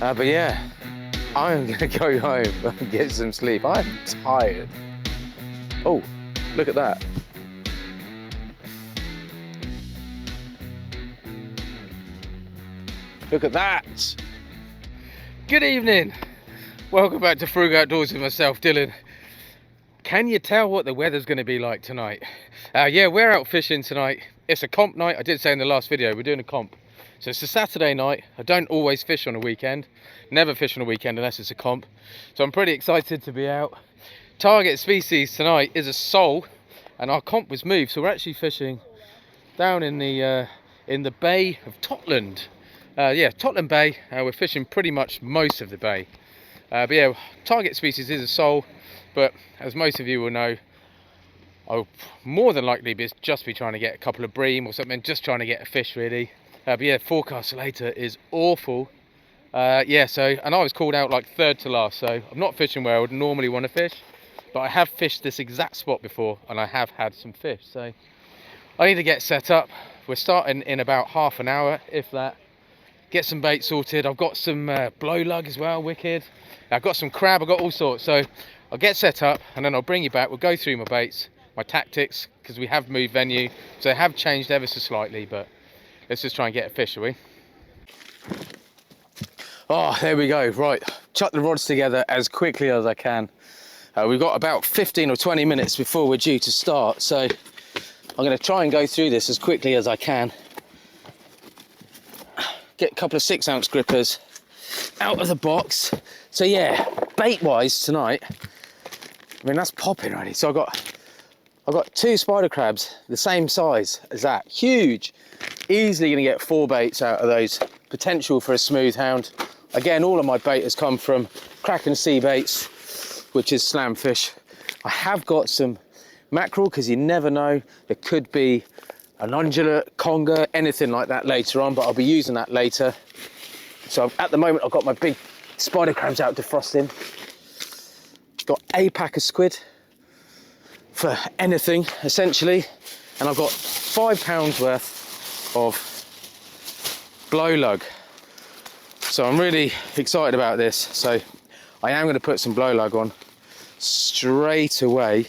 But yeah, I'm gonna go home and get some sleep. I'm tired. Oh, look at that. Look at that. Good evening. Welcome back to Frugal Outdoors with myself, Dylan. Can you tell what the weather's going to be like tonight? Yeah, we're out fishing tonight. It's a comp night. I did say in the last video, we're doing a comp. So it's a Saturday night. I don't always fish on a weekend. Never fish on a weekend unless it's a comp. So I'm pretty excited to be out. Target species tonight is a sole, and our comp was moved. So we're actually fishing down in the Bay of Totland. Yeah, Totland Bay. We're fishing pretty much most of the bay. But yeah, target species is a sole, but as most of you will know, I'll more than likely just be trying to get a couple of bream or something, just trying to get a fish really. But yeah, forecast later is awful. Yeah, so, and I was called out like third to last, so I'm not fishing where I would normally want to fish, but I have fished this exact spot before and I have had some fish, so I need to get set up. We're starting in about half an hour, if that. Get some bait sorted. I've got some blow lug as well, wicked. I've got some crab, I've got all sorts. So I'll get set up and then I'll bring you back. We'll go through my baits, my tactics, because we have moved venue. So they have changed ever so slightly, but let's just try and get a fish, shall we? Oh, there we go. Right, chuck the rods together as quickly as I can. We've got about 15 or 20 minutes before we're due to start. So I'm going to try and go through this as quickly as I can. Get a couple of 6-ounce grippers out of the box. So yeah, bait wise tonight, I mean that's popping already. So I've got 2 spider crabs the same size as that, huge. Easily gonna get 4 baits out of those. Potential for a smooth hound. Again, all of my bait has come from Kraken sea baits, which is slamfish. I have got some mackerel because you never know, there could be an undulate, conger, anything like that later on, but I'll be using that later. So at the moment, I've got my big spider crabs out defrosting. Got a pack of squid for anything, essentially. And I've got £5 worth of blow lug. So I'm really excited about this. So I am gonna put some blow lug on straight away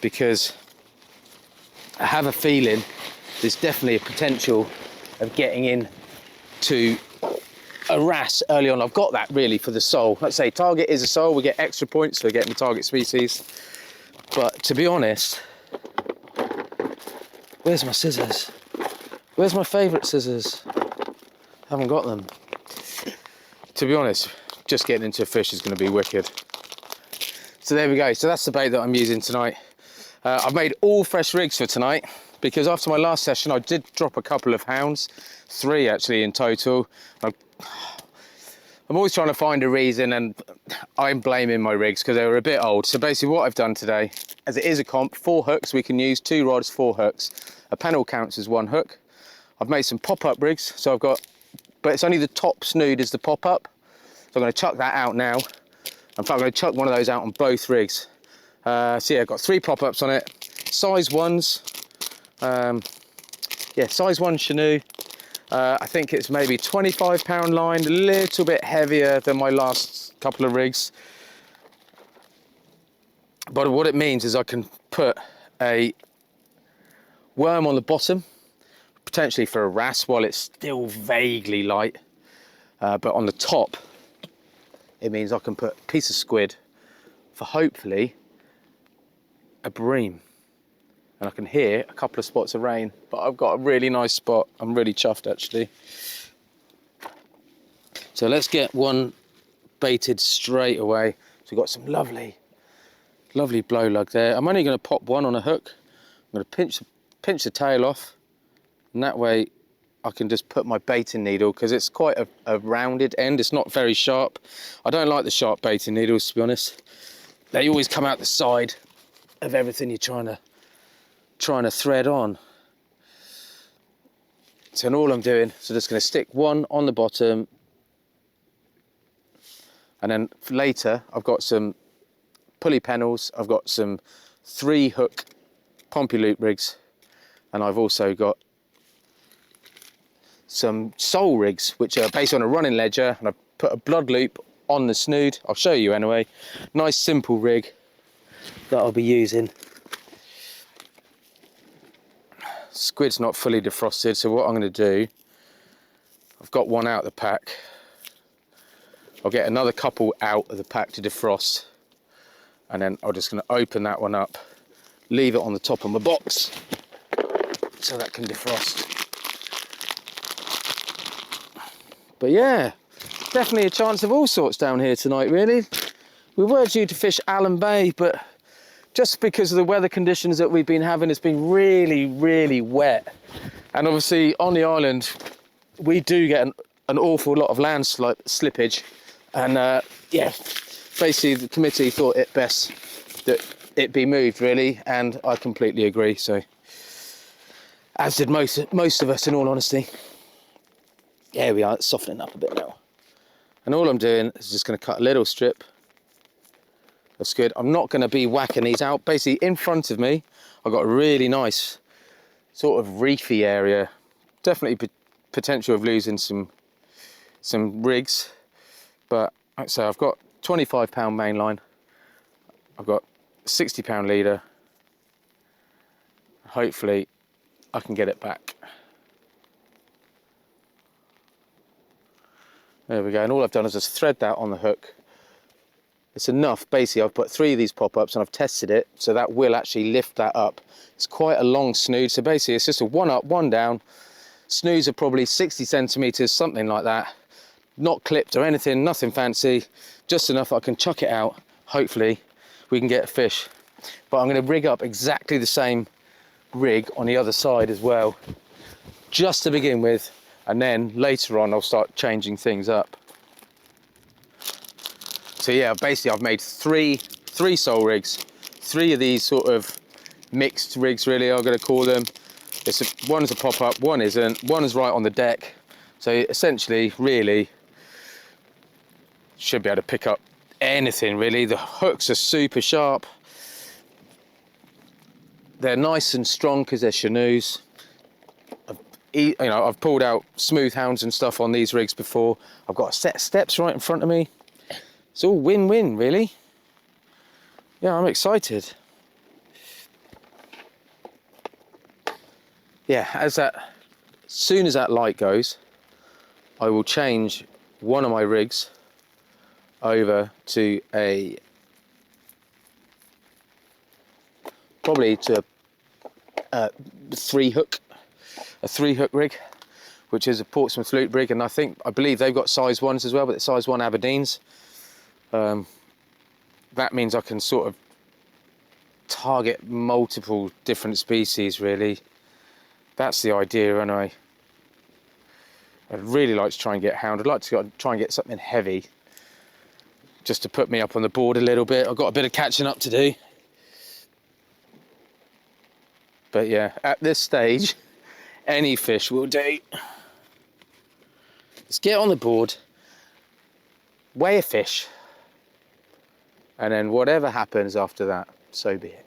because I have a feeling there's definitely a potential of getting in to a wrasse early on. I've got that really for the sole. Let's say target is a sole, we get extra points for getting the target species. But to be honest, where's my scissors? Where's my favourite scissors? Haven't got them. To be honest, just getting into a fish is going to be wicked. So there we go. So that's the bait that I'm using tonight. I've made all fresh rigs for tonight, because after my last session I did drop a couple of hounds, 3 actually in total. I'm always trying to find a reason, and I'm blaming my rigs because they were a bit old. So basically what I've done today, as it is a comp, 4 hooks we can use, 2 rods, 4 hooks. A panel counts as 1 hook. I've made some pop-up rigs, so I've got, but it's only the top snood is the pop-up. So I'm going to chuck that out now. In fact, I'm going to chuck one of those out on both rigs. So yeah, I've got 3 pop-ups on it, size 1s. Yeah, size 1 Canoe. I think it's maybe £25 line, a little bit heavier than my last couple of rigs. But what it means is I can put a worm on the bottom, potentially for a wrasse while it's still vaguely light. But on the top, it means I can put a piece of squid for hopefully a bream. And I can hear a couple of spots of rain, but I've got a really nice spot. I'm really chuffed actually. So let's get one baited straight away. So we've got some lovely blow lug there. I'm only going to pop one on a hook. I'm going to pinch the tail off, and that way I can just put my baiting needle, because it's quite a rounded end. It's not very sharp. I don't like the sharp baiting needles, to be honest. They always come out the side of everything you're trying to thread on. So all I'm doing, so just going to stick one on the bottom, and then later I've got some pulley pennels, I've got some 3 hook pompey loop rigs, and I've also got some sole rigs which are based on a running ledger, and I've put a blood loop on the snood. I'll show you anyway. Nice simple rig that I'll be using. Squid's not fully defrosted, so what I'm going to do, I've got one out of the pack. I'll get another couple out of the pack to defrost, and then I'm just going to open that one up, leave it on the top of my box so that can defrost. But yeah, definitely a chance of all sorts down here tonight, really. We were due to fish Allen Bay, but just because of the weather conditions that we've been having, it's been really, really wet. And obviously on the island, we do get an awful lot of landslide slippage. And yeah, basically the committee thought it best that it be moved, really. And I completely agree. So, as did most of us, in all honesty. There we are, it's softening up a bit now. And all I'm doing is just going to cut a little strip. That's good. I'm not going to be whacking these out. Basically, in front of me, I've got a really nice sort of reefy area. Definitely potential of losing some rigs. But like I say, I've got 25-pound main line. I've got 60-pound leader. Hopefully, I can get it back. There we go, and all I've done is just thread that on the hook. It's enough. Basically, I've put 3 of these pop-ups and I've tested it, so that will actually lift that up. It's quite a long snood, so basically it's just a 1 up, 1 down. Snoods are probably 60 centimeters, something like that. Not clipped or anything, nothing fancy, just enough I can chuck it out. Hopefully we can get a fish. But I'm going to rig up exactly the same rig on the other side as well, just to begin with. And then later on, I'll start changing things up. So yeah, basically I've made three sole rigs, 3 of these sort of mixed rigs, really, I'm going to call them. One's a pop-up, one isn't, one is right on the deck. So essentially, really, should be able to pick up anything, really. The hooks are super sharp. They're nice and strong because they're chenus. I've pulled out smooth hounds and stuff on these rigs before. I've got a set of steps right in front of me. It's all win-win, really. Yeah, I'm excited. Yeah, as soon as that light goes, I will change one of my rigs over to probably to a 3-hook. A 3-hook rig, which is a Portsmouth loop rig, and I believe they've got size 1s as well, but it's size 1 Aberdeens. That means I can sort of target multiple different species, really. That's the idea, anyway. I'd really like to try and get hound. I'd like to try and get something heavy, just to put me up on the board a little bit. I've got a bit of catching up to do. But yeah, at this stage, any fish will do. Let's get on the board, weigh a fish, and then whatever happens after that, so be it.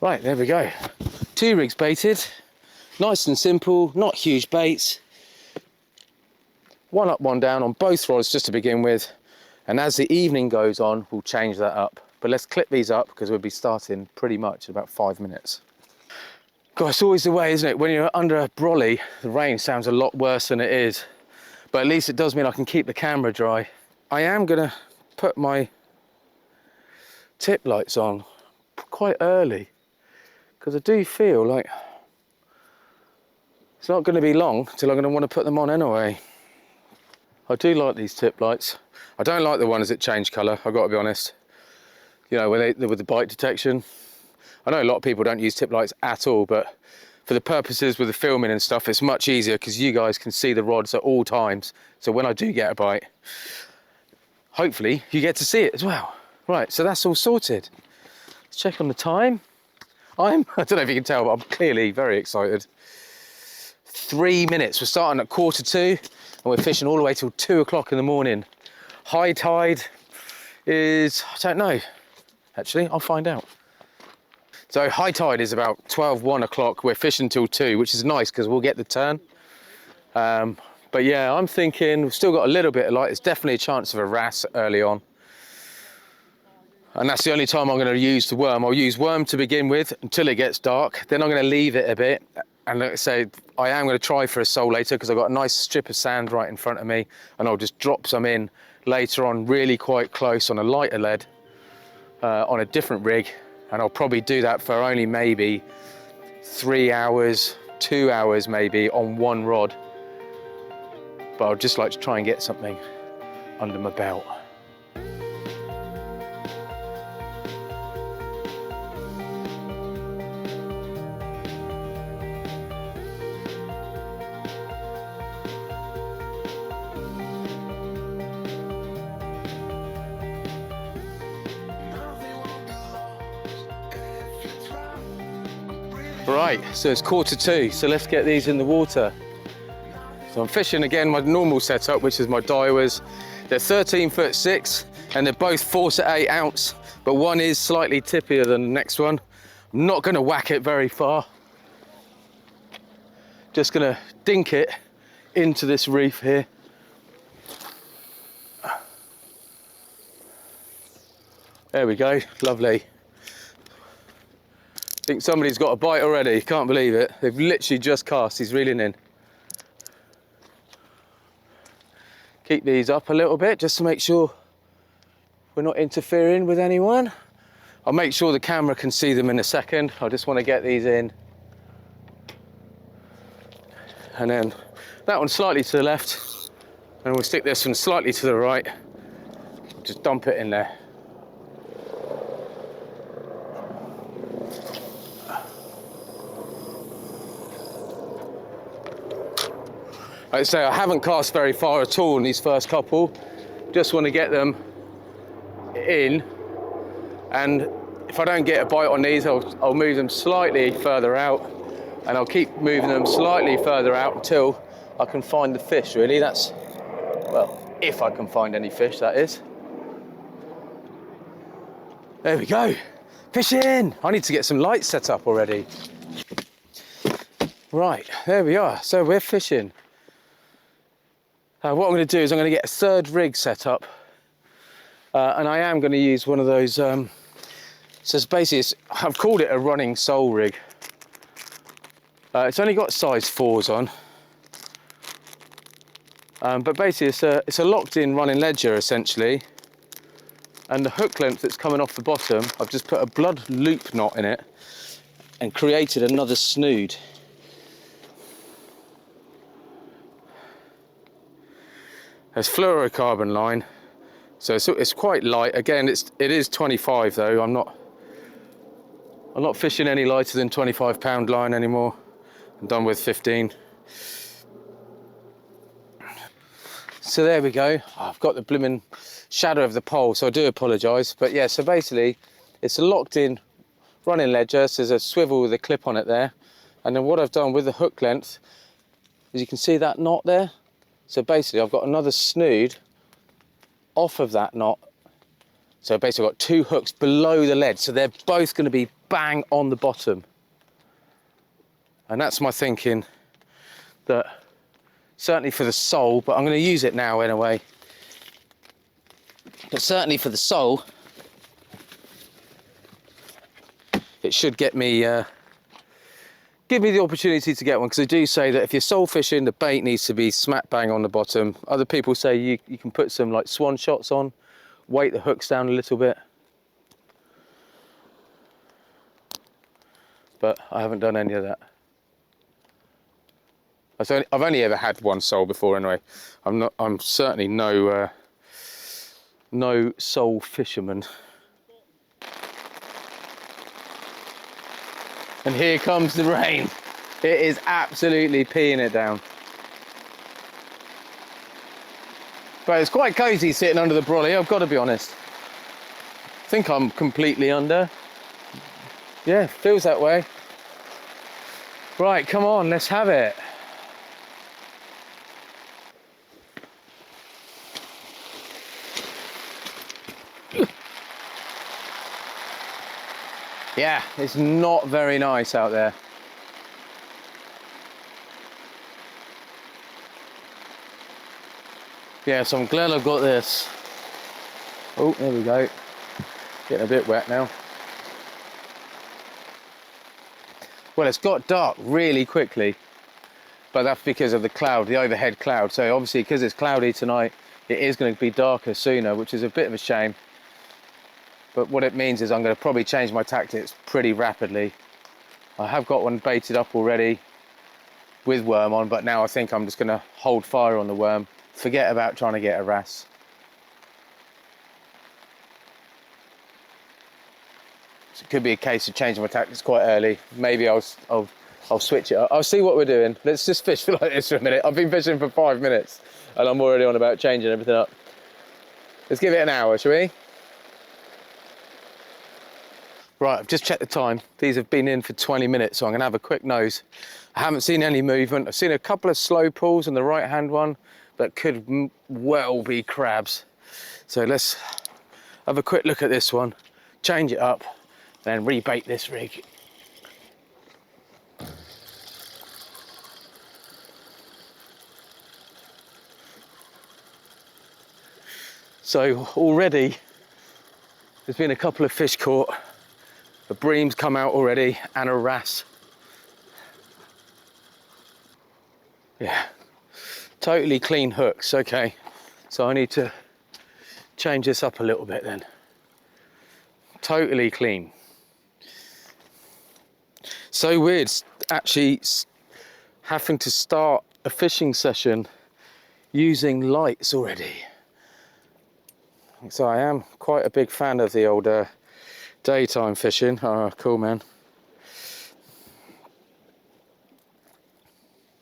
Right, there we go. 2 rigs baited, nice and simple, not huge baits. 1 up, 1 down on both rods just to begin with, and as the evening goes on, we'll change that up. But let's clip these up because we'll be starting pretty much in about 5 minutes. God, it's always the way, isn't it? When you're under a brolly, the rain sounds a lot worse than it is. But at least it does mean I can keep the camera dry. I am gonna put my tip lights on quite early because I do feel like it's not gonna be long till I'm gonna want to put them on anyway. I do like these tip lights. I don't like the ones that change colour, I've got to be honest. You know, with the bite detection. I know a lot of people don't use tip lights at all, but for the purposes with the filming and stuff, it's much easier because you guys can see the rods at all times. So when I do get a bite, hopefully you get to see it as well. Right, so that's all sorted. Let's check on the time. I don't know if you can tell, but I'm clearly very excited. 3 minutes, we're starting at 1:45 and we're fishing all the way till 2 o'clock in the morning. High tide is, I don't know. Actually, I'll find out. So high tide is about 1 o'clock. We're fishing till 2, which is nice because we'll get the turn. But yeah, I'm thinking we've still got a little bit of light. There's definitely a chance of a wrasse early on. And that's the only time I'm going to use the worm. I'll use worm to begin with until it gets dark. Then I'm going to leave it a bit. And like I say, I am going to try for a sole later because I've got a nice strip of sand right in front of me. And I'll just drop some in later on, really quite close on a lighter lead, on a different rig. And I'll probably do that for only maybe 3 hours, 2 hours maybe on one rod. But I'd just like to try and get something under my belt. Right, so it's 1:45, so let's get these in the water. So I'm fishing again my normal setup, which is my Daiwas. They're 13'6" and they're both 4 to 8 ounce, but one is slightly tippier than the next one. I'm not going to whack it very far. Just going to dink it into this reef here. There we go, lovely. I think somebody's got a bite already, can't believe it. They've literally just cast, he's reeling in. Keep these up a little bit just to make sure we're not interfering with anyone. I'll make sure the camera can see them in a second. I just want to get these in. And then that one slightly to the left, and we'll stick this one slightly to the right. Just dump it in there. Like I say, I haven't cast very far at all in these first couple. Just want to get them in, and if I don't get a bite on these, I'll move them slightly further out, and I'll keep moving them slightly further out until I can find the fish, really. That's, well, if I can find any fish, that is. There we go, fishing! I need to get some lights set up already. Right, there we are, so we're fishing. What I'm going to do is I'm going to get a third rig set up, and I am going to use one of those, so it's basically, I've called it a running sole rig. It's only got size 4s on, but basically it's a locked in running ledger essentially, and the hook length that's coming off the bottom, I've just put a blood loop knot in it and created another snood. There's fluorocarbon line, so it's quite light. Again, it is 25 though. I'm not fishing any lighter than 25 pound line anymore. I'm done with 15. So there we go. I've got the blooming shadow of the pole, so I do apologise. But yeah, so basically it's a locked in running ledger. So there's a swivel with a clip on it there. And then what I've done with the hook length is you can see that knot there. So basically I've got another snood off of that knot. So basically I've got 2 hooks below the lead. So they're both going to be bang on the bottom. And that's my thinking, that certainly for the sole, but I'm going to use it now anyway. But certainly for the sole, it should get me, give me the opportunity to get one, because I do say that if you're sole fishing, the bait needs to be smack bang on the bottom. Other people say you can put some like swan shots on, weight the hooks down a little bit. But I haven't done any of that. I've only ever had one sole before anyway. I'm certainly no sole fisherman. And here comes the rain. It is absolutely peeing it down. But it's quite cosy sitting under the brolly, I've got to be honest. I think I'm completely under. Yeah, feels that way. Right, come on, let's have it. Yeah, it's not very nice out there. Yeah, so I'm glad I've got this. Oh, there we go. Getting a bit wet now. Well, it's got dark really quickly, but that's because of the cloud, the overhead cloud. So obviously, because it's cloudy tonight, it is going to be darker sooner, which is a bit of a shame. But what it means is I'm going to probably change my tactics pretty rapidly. I have got one baited up already with worm on, but now I think I'm just going to hold fire on the worm, forget about trying to get a wrasse. So it could be a case of changing my tactics quite early. Maybe I'll switch it up. I'll see what we're doing. Let's just fish for like this for a minute. I've been fishing for 5 minutes and I'm already on about changing everything up. Let's give it an hour, shall we? Right, I've just checked the time. These have been in for 20 minutes, so I'm gonna have a quick nose. I haven't seen any movement. I've seen a couple of slow pulls on the right-hand one, but could well be crabs. So let's have a quick look at this one, change it up, then rebait this rig. So already there's been a couple of fish caught. A bream's come out already and a wrasse. Yeah, totally clean hooks. Okay, so I need to change this up a little bit then. Totally clean. So weird actually having to start a fishing session using lights already. So I am quite a big fan of the old daytime fishing. Oh, cool, man.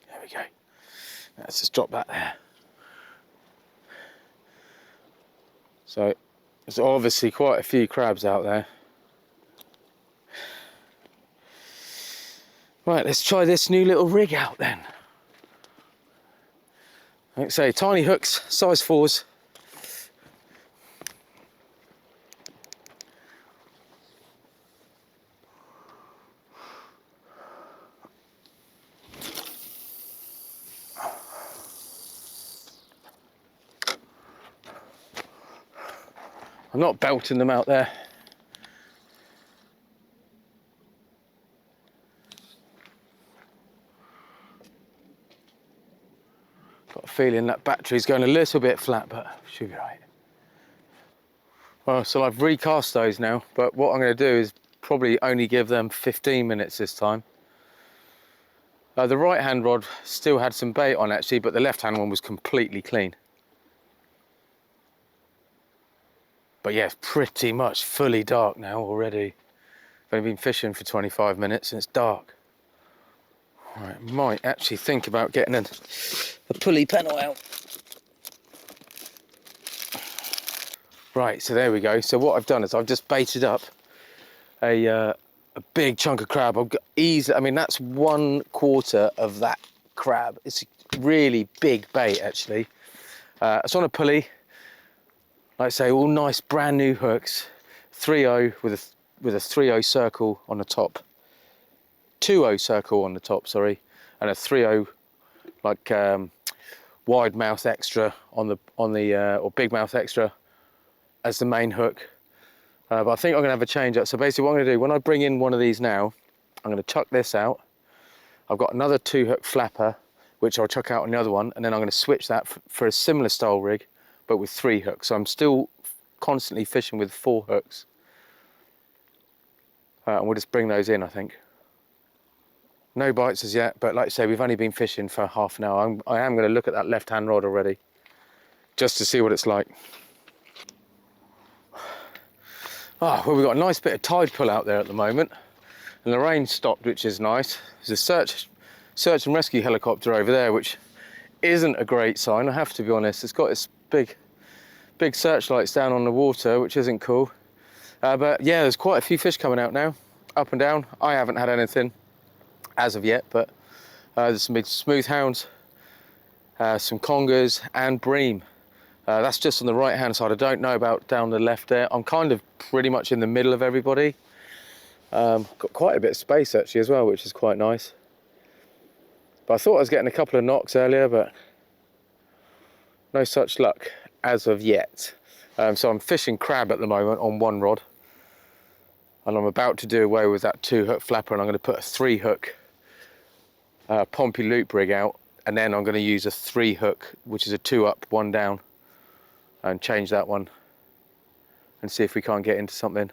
There we go. Let's just drop that there. So there's obviously quite a few crabs out there. Right, let's try this new little rig out then. Like I say, tiny hooks, size 4s. I'm not belting them out there. Got a feeling that battery's going a little bit flat, but should be right. Well, so I've recast those now, but what I'm going to do is probably only give them 15 minutes this time. The right hand rod still had some bait on actually, but the left hand one was completely clean. But yeah, it's pretty much fully dark now already. I've only been fishing for 25 minutes and it's dark. Right, might actually think about getting a pulley pennel out. Right, so there we go. So what I've done is I've just baited up a big chunk of crab. I've got easy. I mean, that's 1/4 of that crab. It's a really big bait actually. It's on a pulley. Like I say, all nice brand new hooks. 3/0 with a 3/0 circle on the top. 2/0 circle on the top, sorry, and a 3/0 like wide mouth extra on the or big mouth extra as the main hook. But I think I'm gonna have a change up. So basically what I'm gonna do, when I bring in one of these now, I'm gonna chuck this out. I've got another 2-hook flapper, which I'll chuck out on the other one, and then I'm gonna switch that for a similar style rig, but with 3 hooks. So I'm still constantly fishing with 4 hooks. And we'll just bring those in, I think. No bites as yet, but like I say, we've only been fishing for half an hour. I am gonna look at that left-hand rod already, just to see what it's like. Oh, well, we've got a nice bit of tide pull out there at the moment, and the rain stopped, which is nice. There's a search and rescue helicopter over there, which isn't a great sign, I have to be honest. It's got its big searchlights down on the water, which isn't cool. But yeah, there's quite a few fish coming out now, up and down. I haven't had anything as of yet, but there's some big smooth hounds, some congers and bream. That's just on the right hand side. I don't know about down the left there. I'm kind of pretty much in the middle of everybody. Got quite a bit of space actually as well, which is quite nice. But I thought I was getting a couple of knocks earlier, but No such luck as of yet. So I'm fishing crab at the moment on one rod, and I'm about to do away with that 2-hook flapper, and I'm going to put a 3-hook Pompey loop rig out, and then I'm going to use a 3-hook, which is a 2 up, 1 down, and change that one and see if we can't get into something.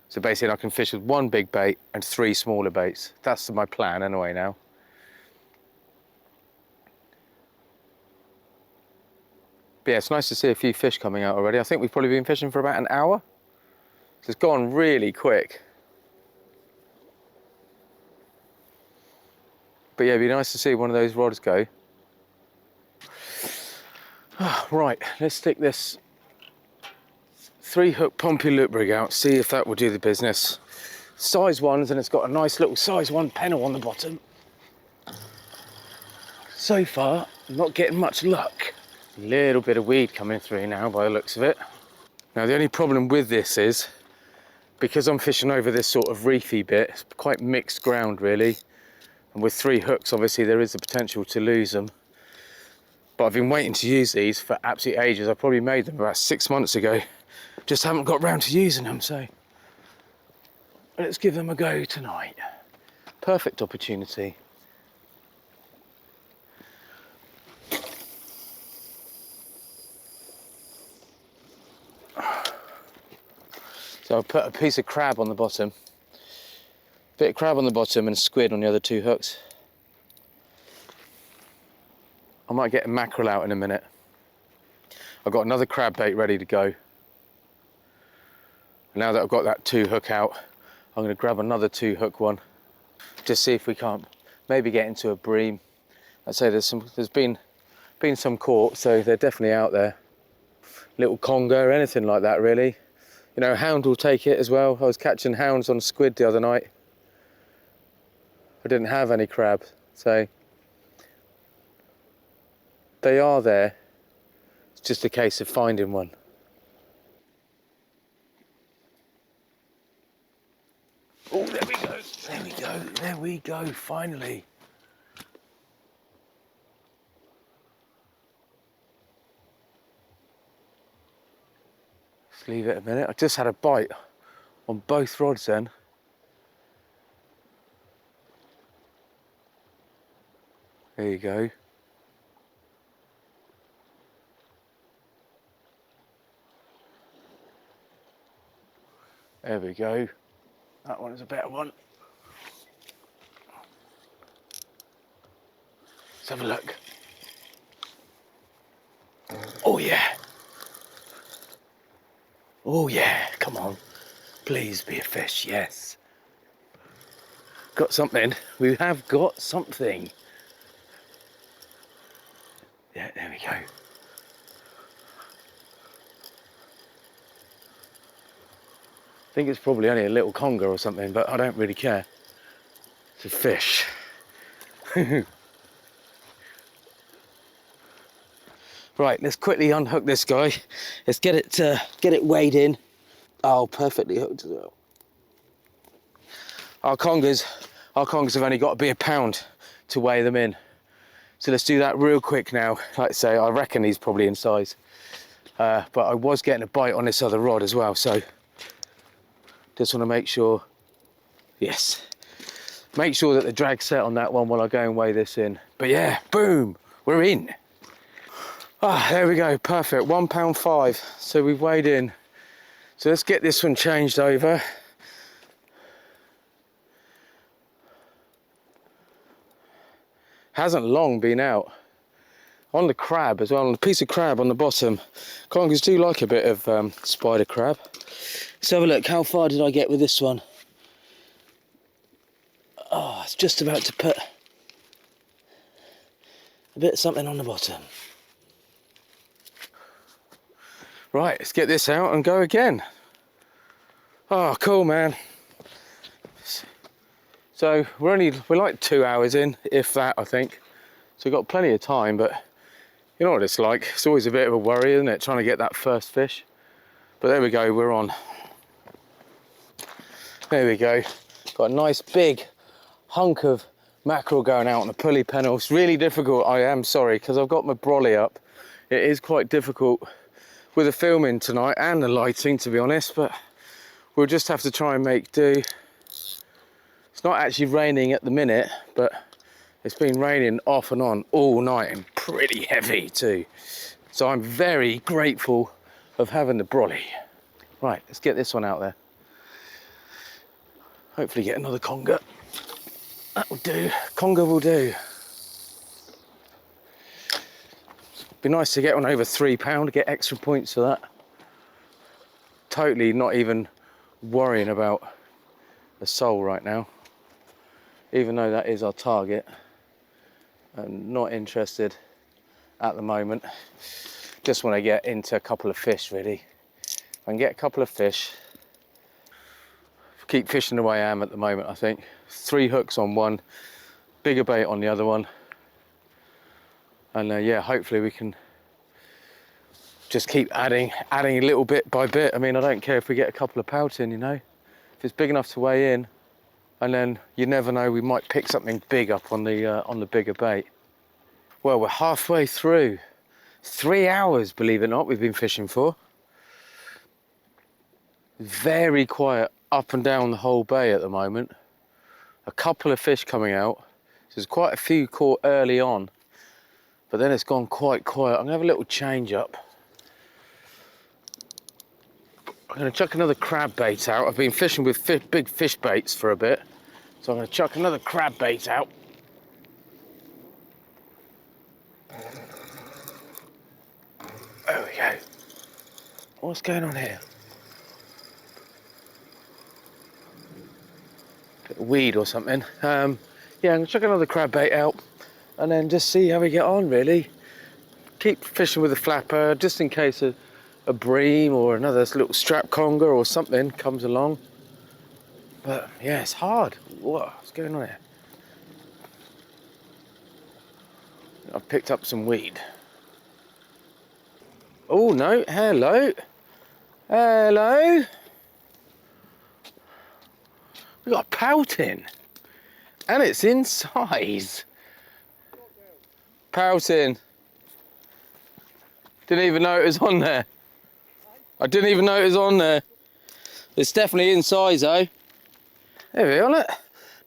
So basically I can fish with 1 big bait and 3 smaller baits. That's my plan anyway now. But yeah, it's nice to see a few fish coming out already. I think we've probably been fishing for about an hour. So it's gone really quick. But yeah, it'd be nice to see one of those rods go. Right, let's stick this 3-hook Pompey loop rig out, see if that will do the business. Size 1s, and it's got a nice little size 1 pennel on the bottom. So far, I'm not getting much luck. A little bit of weed coming through now by the looks of it. Now the only problem with this is, because I'm fishing over this sort of reefy bit, it's quite mixed ground really. And with 3 hooks, obviously there is the potential to lose them. But I've been waiting to use these for absolute ages. I probably made them about 6 months ago. Just haven't got round to using them, so let's give them a go tonight. Perfect opportunity. So I'll put a piece of crab on the bottom. Bit of crab on the bottom and a squid on the other 2 hooks. I might get a mackerel out in a minute. I've got another crab bait ready to go. Now that I've got that 2-hook out, I'm going to grab another 2-hook one. Just see if we can't maybe get into a bream. I'd say there's been some caught, so they're definitely out there. Little conger, anything like that really. You know, a hound will take it as well. I was catching hounds on squid the other night. I didn't have any crab, so they are there. It's just a case of finding one. Oh, there we go, there we go, there we go, finally. Just leave it a minute. I just had a bite on both rods then. There you go. There we go. That one is a better one. Let's have a look. Oh yeah. Oh yeah, come on. Please be a fish, yes. Got something. We have got something. Yeah, there we go. I think it's probably only a little conger or something, but I don't really care. It's a fish. Right, let's quickly unhook this guy. Let's get it weighed in. Oh, perfectly hooked as well. Our congers have only got to be a pound to weigh them in. So let's do that real quick now. Like I say, I reckon he's probably in size. But I was getting a bite on this other rod as well, so just want to make sure, yes, make sure that the drag's set on that one while I go and weigh this in. But yeah, boom, we're in. Ah, there we go, perfect, £1.5. So we've weighed in. So let's get this one changed over. Hasn't long been out. On the crab as well, on the piece of crab on the bottom. Congers do like a bit of spider crab. Let's have a look, how far did I get with this one? Oh, it's just about to put a bit of something on the bottom. Right, let's get this out and go again. Oh, cool, man. So we're like 2 hours in, if that, I think. So we've got plenty of time, but you know what it's like. It's always a bit of a worry, isn't it, trying to get that first fish. But there we go, we're on. There we go. Got a nice big hunk of Mackerel going out on a pulley pennel. It's really difficult, I am sorry, because I've got my brolly up. It is quite difficult with the filming tonight and the lighting, to be honest, but we'll just have to try and make do. It's not actually raining at the minute, but it's been raining off and on all night and pretty heavy too. So I'm very grateful of having the brolly. Right, let's get this one out there. Hopefully get another conger. That will do. Conger will do. Be nice to get one over £3, get extra points for that. Totally not even worrying about a sole right now, even though that is our target. I'm not interested at the moment. Just want to get into a couple of fish, really. If I can get a couple of fish, keep fishing the way I am at the moment, I think. 3 hooks on one, bigger bait on the other one. And yeah, hopefully we can just keep adding a little bit by bit. I mean, I don't care if we get a couple of pouts in, you know. If it's big enough to weigh in, and then you never know, we might pick something big up on the bigger bait. Well, we're halfway through. 3 hours, believe it or not, we've been fishing for. Very quiet up and down the whole bay at the moment. A couple of fish coming out. So there's quite a few caught early on, but then it's gone quite quiet. I'm gonna have a little change up. I'm gonna chuck another crab bait out. I've been fishing with big fish baits for a bit, so I'm gonna chuck another crab bait out. There we go. What's going on here? Bit of weed or something. Yeah, I'm gonna chuck another crab bait out and then just see how we get on, really. Keep fishing with a flapper just in case a bream or another little strap conger or something comes along. But yeah, it's hard. What's going on here? I've picked up some weed. Oh no, hello. Hello. We got a pouting. And it's in size. Pouting. Didn't even know it was on there. I didn't even know it was on there. It's definitely in size though. There we are, look.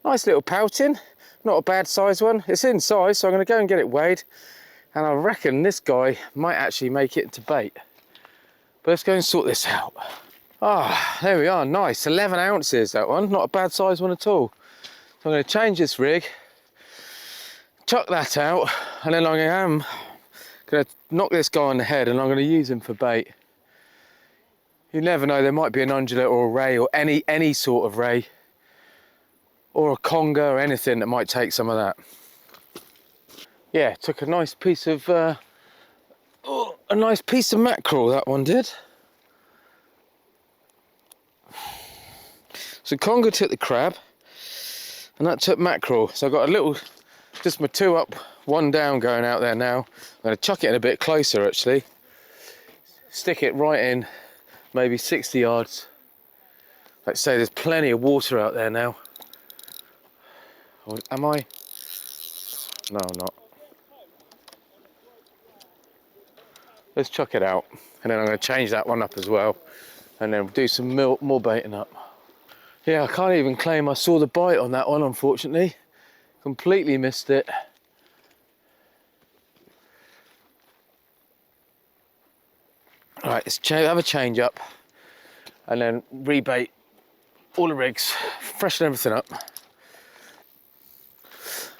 Nice little pouting. Not a bad size one. It's in size, so I'm going to go and get it weighed. And I reckon this guy might actually make it into bait. But let's go and sort this out. Ah, there we are, nice. 11 ounces, that one. Not a bad size one at all. So I'm going to change this rig, chuck that out, and then I am going to knock this guy on the head and I'm going to use him for bait. You never know, there might be an undulate or a ray or any sort of ray, or a conger or anything that might take some of that. Yeah, took a nice piece of mackerel, that one did. So conger took the crab and that took mackerel. So I've got a little, just my 2 up, 1 down going out there now. I'm going to chuck it in a bit closer actually. Stick it right in, maybe 60 yards. Like I say, there's plenty of water out there now. Or am I? No, I'm not. Let's chuck it out, and then I'm going to change that one up as well, and then do some more baiting up. Yeah, I can't even claim I saw the bite on that one, unfortunately. Completely missed it. All right, let's have a change up, and then rebait all the rigs, freshen everything up.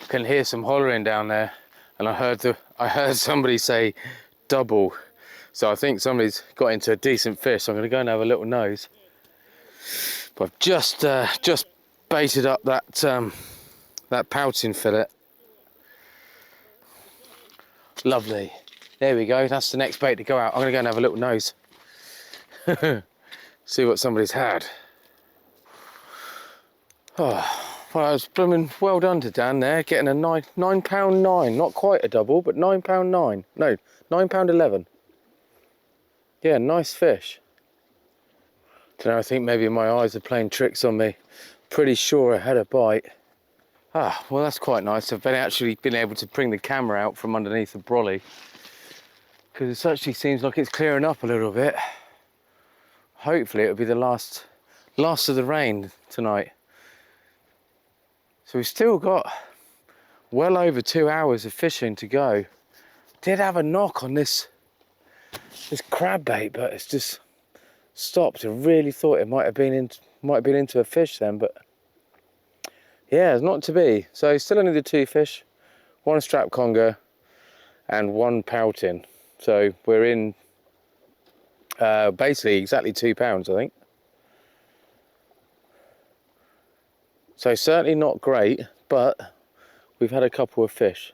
I can hear some hollering down there, and I heard somebody say double. So I think somebody's got into a decent fish, so I'm going to go and have a little nose. But I've just baited up that pouting fillet. Lovely. There we go, that's the next bait to go out. I'm going to go and have a little nose. See what somebody's had. Oh, well, it's blooming well done to Dan there, getting a £9.9, not quite a double, but £9.9. No, £9.11. Yeah, nice fish. Don't know, I think maybe my eyes are playing tricks on me. Pretty sure I had a bite. Ah, well, that's quite nice. I've actually been able to bring the camera out from underneath the brolly, because it actually seems like it's clearing up a little bit. Hopefully it'll be the last of the rain tonight. So we've still got well over 2 hours of fishing to go. Did have a knock on this crab bait, but it's just stopped. I really thought it might have been into a fish then, but yeah, it's not to be. So still only the 2 fish, 1 strap conger and 1 pouting. So we're in basically exactly 2 pounds, I think. So certainly not great, but we've had a couple of fish.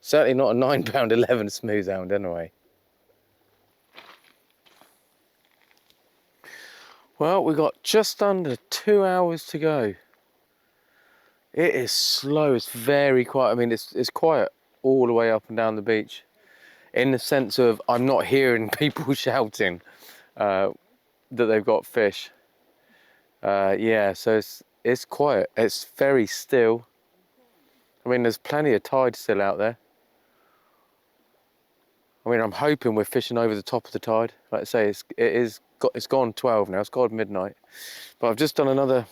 Certainly not a 9 pound 11 smooth hound anyway. Well, we've got just under 2 hours to go. It is slow, it's very quiet. I mean, it's quiet all the way up and down the beach, in the sense of I'm not hearing people shouting that they've got fish. Yeah, so it's quiet, it's very still. I mean, there's plenty of tide still out there. I mean, I'm hoping we're fishing over the top of the tide. Like I say, it's gone 12 now, it's gone midnight. But I've just done another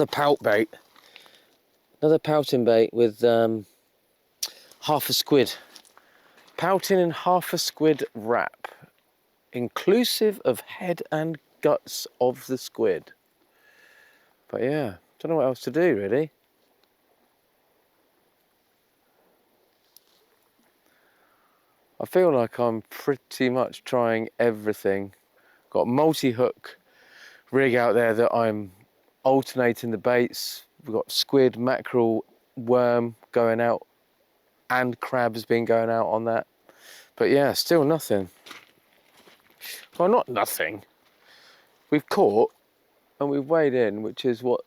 pout bait. Another pouting bait with half a squid. Pouting in half a squid wrap, inclusive of head and guts of the squid. But yeah, don't know what else to do really. I feel like I'm pretty much trying everything. Got a multi-hook rig out there that I'm alternating the baits. We've got squid, mackerel, worm going out, and crab has been going out on that. But yeah, still nothing. Well, not nothing. We've caught and we've weighed in, which is what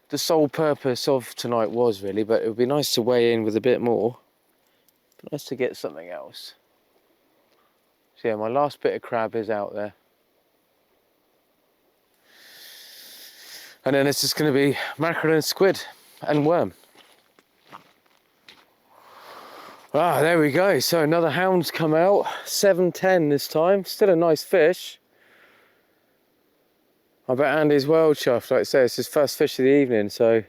the sole purpose of tonight was really, but it would be nice to weigh in with a bit more. Nice to get something else. So yeah, my last bit of crab is out there. And then it's just going to be mackerel and squid and worm. Ah, there we go. So another hound's come out, 710 this time. Still a nice fish. I bet Andy's well chuffed. Like I say, it's his first fish of the evening, so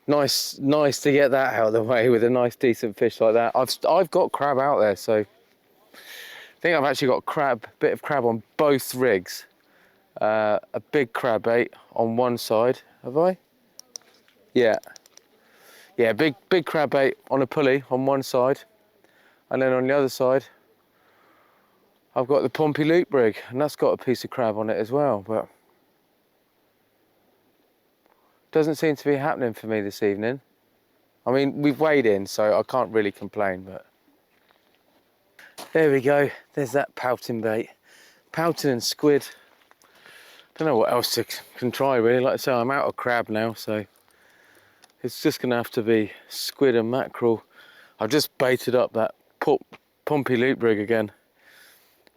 nice to get that out of the way with a nice decent fish like that. I've got crab out there, so I think I've actually got bit of crab on both rigs. A big crab bait on one side, have I? Yeah. Yeah, big crab bait on a pulley on one side, and then on the other side I've got the Pompey loop rig, and that's got a piece of crab on it as well, but doesn't seem to be happening for me this evening. I mean, we've weighed in, so I can't really complain, but there we go. There's that pouting bait. Pouting and squid. Don't know what else can try really. Like I say, I'm out of crab now, so it's just gonna have to be squid and mackerel. I've just baited up that Pompey loop rig again.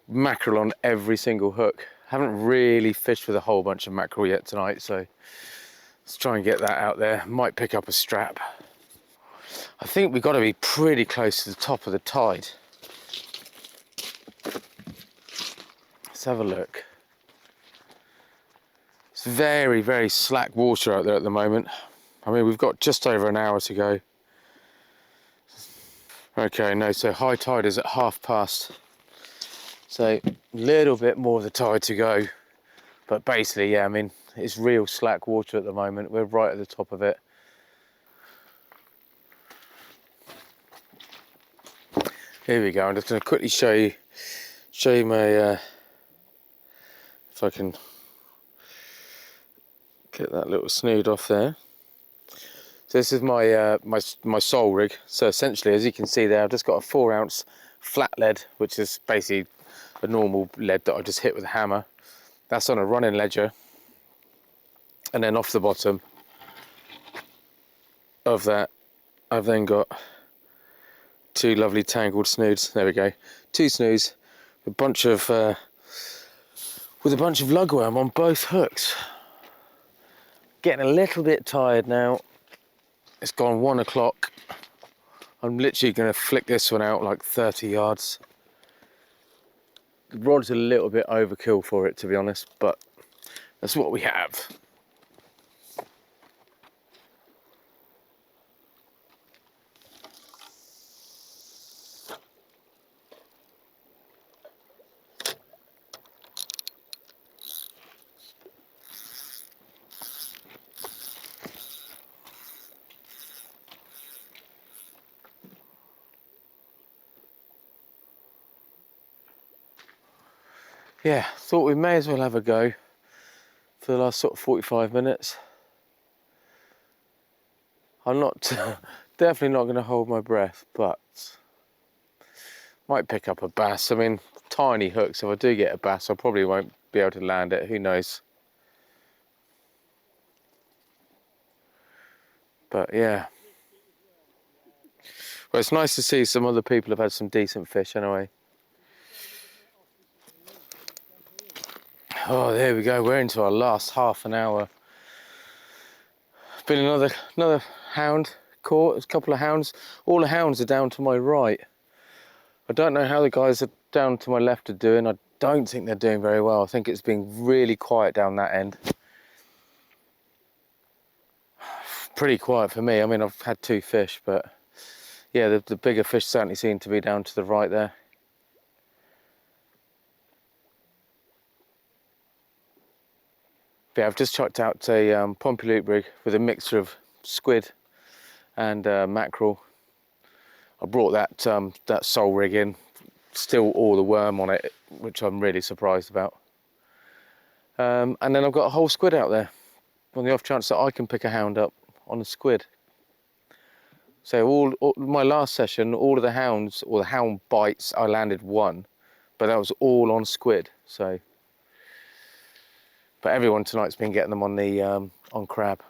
Mackerel on every single hook. Haven't really fished with a whole bunch of mackerel yet tonight, so let's try and get that out there. Might pick up a strap. I think we've got to be pretty close to the top of the tide. Let's have a look. It's very, very slack water out there at the moment. I mean, we've got just over an hour to go. Okay, no, so high tide is at past. So a little bit more of the tide to go. But basically, yeah, I mean, it's real slack water at the moment. We're right at the top of it. Here we go. I'm just going to quickly show you my, if I can get that little snood off there. So this is my my sole rig. So essentially, as you can see there, I've just got a 4 ounce flat lead, which is basically a normal lead that I just hit with a hammer. That's on a running ledger, and then off the bottom of that, I've then got 2 lovely tangled snoods. There we go, 2 snoods, a bunch of with a bunch of lugworm on both hooks. Getting a little bit tired now. It's gone 1 o'clock. I'm literally going to flick this one out like 30 yards. The rod's a little bit overkill for it, to be honest, but that's what we have. Yeah, thought we may as well have a go for the last sort of 45 minutes. I'm not, definitely not going to hold my breath, but might pick up a bass. I mean, tiny hooks. If I do get a bass, I probably won't be able to land it. Who knows? But yeah. Well, it's nice to see some other people have had some decent fish anyway. Oh, there we go. We're into our last half an hour. Been another hound caught. A couple of hounds. All the hounds are down to my right. I don't know how the guys are down to my left are doing. I don't think they're doing very well. I think it's been really quiet down that end. Pretty quiet for me. I mean, I've had 2 fish, but yeah, the bigger fish certainly seem to be down to the right there. But yeah, I've just chucked out a pompey loop rig with a mixture of squid and mackerel. I brought that sole rig in, still all the worm on it, which I'm really surprised about. And then I've got a whole squid out there on the off chance that I can pick a hound up on a squid. So all my last session, all of the hounds or the hound bites, I landed 1, but that was all on squid. So, but everyone tonight's been getting them on the on crab.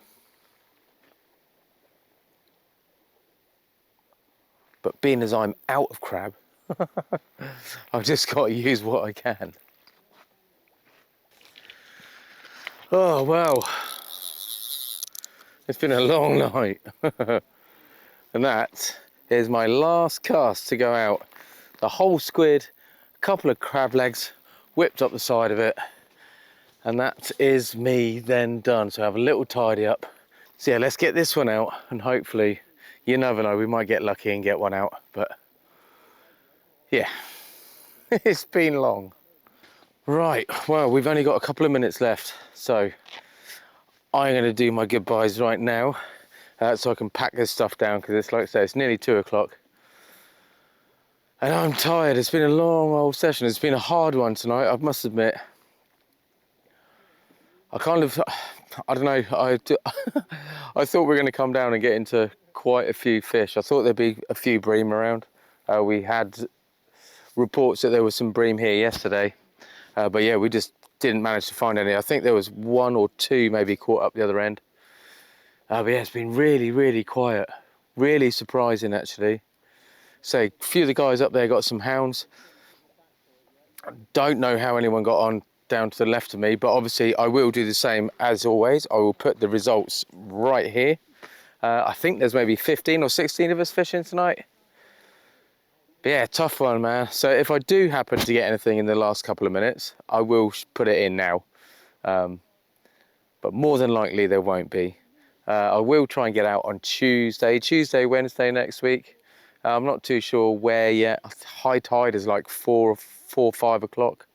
But being as I'm out of crab, I've just got to use what I can. Oh well, it's been a long night. And that is my last cast to go out. The whole squid, a couple of crab legs, whipped up the side of it. And that is me then done. So I have a little tidy up. So yeah, let's get this one out and hopefully, you never know, we might get lucky and get one out. But yeah, it's been long. Right, well, we've only got a couple of minutes left. So I'm gonna do my goodbyes right now. So I can pack this stuff down because it's like I say, it's nearly 2 o'clock. And I'm tired. It's been a long old session. It's been a hard one tonight, I must admit. I don't know, I thought we were going to come down and get into quite a few fish. I thought there'd be a few bream around. We had reports that there was some bream here yesterday. But yeah, we just didn't manage to find any. I think there was 1 or 2 maybe caught up the other end. But yeah, it's been really, really quiet. Really surprising, actually. So a few of the guys up there got some hounds. I don't know how anyone got on down to the left of me, but obviously I will do the same as always. I will put the results right here. I think there's maybe 15 or 16 of us fishing tonight. But yeah, tough one, man. So if I do happen to get anything in the last couple of minutes, I will put it in now. But more than likely there won't be. I will try and get out on Tuesday, Wednesday next week. I'm not too sure where yet. High tide is like 4 or 5 o'clock.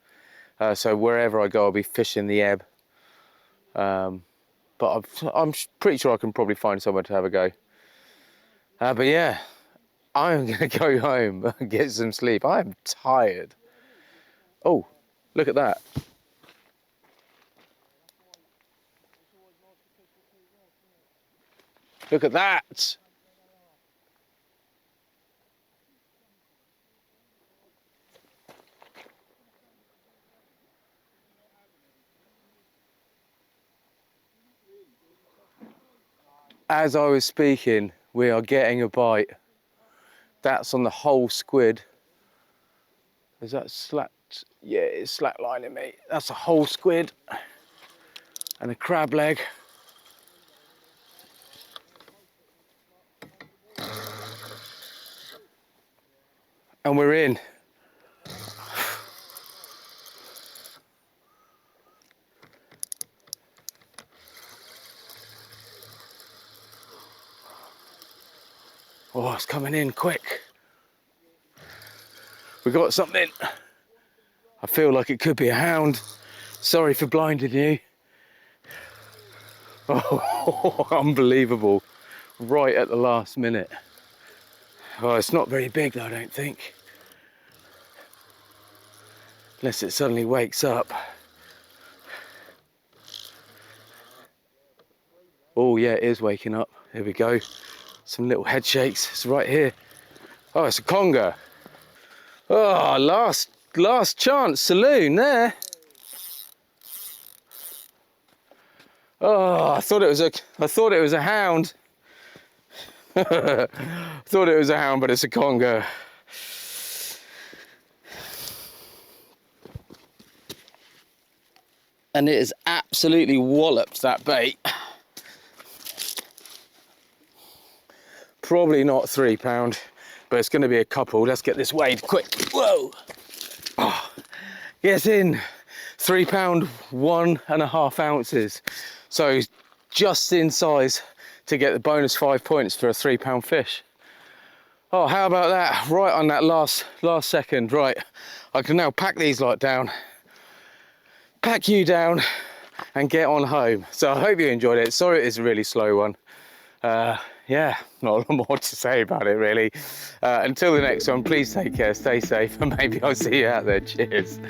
So wherever I go, I'll be fishing the ebb. But I'm pretty sure I can probably find somewhere to have a go. But yeah, I'm going to go home and get some sleep. I'm tired. Oh, look at that. Look at that. As I was speaking, we are getting a bite. That's on the whole squid. Is that slack? Yeah, it's slacklining me. That's a whole squid and a crab leg. And we're in. Oh, it's coming in quick. We got something. I feel like it could be a hound. Sorry for blinding you. Oh, unbelievable. Right at the last minute. Oh, it's not very big though, I don't think. Unless it suddenly wakes up. Oh yeah, it is waking up. Here we go. Some little head shakes. It's right here. Oh, it's a conger. Oh, last chance saloon there. Oh, I thought it was a hound. Thought it was a hound, but it's a conger. And it has absolutely walloped that bait. Probably not £3, but it's going to be a couple. Let's get this weighed quick. Whoa! Oh, yes, in £3, 1.5 ounces. So just in size to get the bonus 5 points for a £3 fish. Oh, how about that? Right on that last second. Right, I can now pack these lot down, pack you down, and get on home. So I hope you enjoyed it. Sorry it is a really slow one. Yeah, not a lot more to say about it really. Until the next one, please take care, stay safe, and maybe I'll see you out there. Cheers.